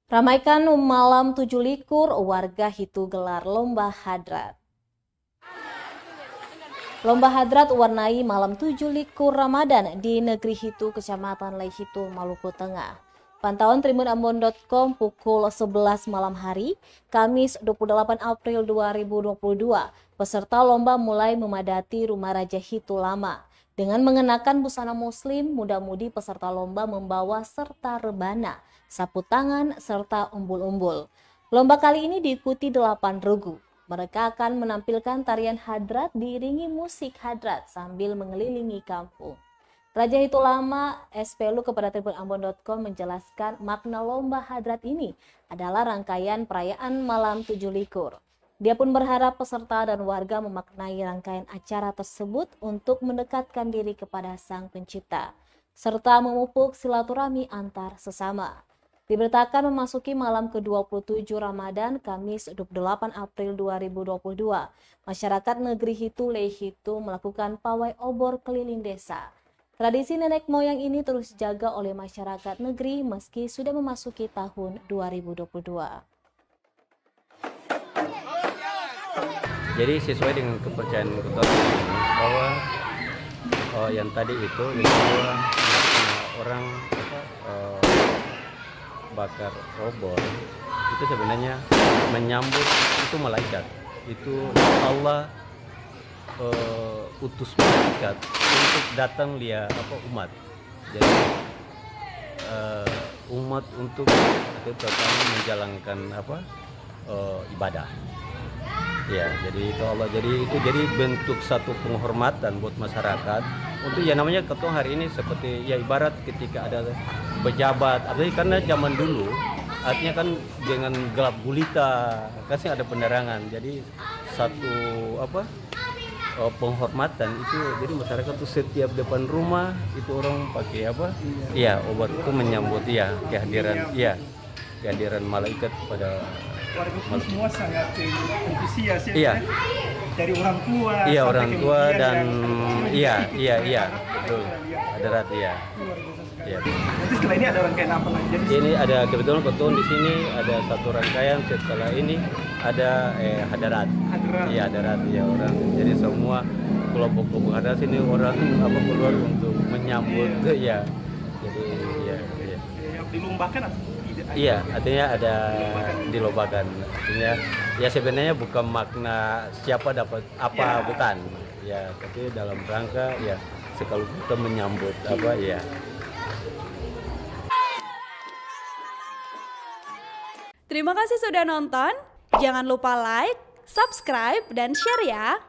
Ramaikan malam 7 likur, warga Hitu gelar lomba hadrat. Lomba hadrat warnai malam 7 likur Ramadan di negeri Hitu, Kecamatan Leihitu, Maluku Tengah. Pantauan tribunambon.com pukul 11 malam hari, Kamis 28 April 2022, peserta lomba mulai memadati Rumah Raja Hitu Lama. Dengan mengenakan busana muslim, muda-mudi peserta lomba membawa serta rebana, sapu tangan, serta umbul-umbul. Lomba kali ini diikuti 8 regu. Mereka akan menampilkan tarian hadrat diiringi musik hadrat sambil mengelilingi kampung. Raja Hitu Lama SPLU kepada tribunambon.com menjelaskan makna lomba hadrat ini adalah rangkaian perayaan malam 7 likur. Dia pun berharap peserta dan warga memaknai rangkaian acara tersebut untuk mendekatkan diri kepada Sang Pencipta, serta memupuk silaturahmi antar sesama. Diberitakan memasuki malam ke-27 Ramadan, Kamis 28 April 2022, masyarakat negeri Hitu Leihitu melakukan pawai obor keliling desa. Tradisi nenek moyang ini terus dijaga oleh masyarakat negeri meski sudah memasuki tahun 2022. Jadi sesuai dengan kepercayaan kita bahwa yang tadi itu orang bakar obor itu sebenarnya menyambut itu malaikat, itu Allah utus malaikat untuk datang umat. Jadi umat untuk itu pertama menjalankan ibadah. Ya, jadi itu Allah. Jadi bentuk satu penghormatan buat masyarakat untuk ya namanya ketong hari ini seperti ya ibarat ketika ada pejabat. Artinya karena zaman dulu artinya kan dengan gelap gulita kasih ada penerangan. Jadi satu penghormatan itu, jadi masyarakat tuh setiap depan rumah itu orang pakai iya obat itu menyambut kehadiran malaikat pada warga pun semua sangat antusias ya. Dari orang tua. Iya, orang tua dan iya betul. Hadarat ya. Iya. Nanti setelah ini ada rangkaian apa lagi? Jadi ini ada kebetulan kebetulan di sini ada satu rangkaian, setelah ini ada hadarat. Iya, hadarat ya orang. Jadi semua kelompok hadarat sini orang keluar untuk menyambut ya. Jadi ya. dilombakan atau tidak? Iya, artinya ada dilombakan. Artinya ya sebenarnya bukan makna siapa dapat apa bukan. Ya, tapi dalam rangka ya sekali kita menyambut ya. Terima kasih sudah nonton. Jangan lupa like, subscribe, dan share ya.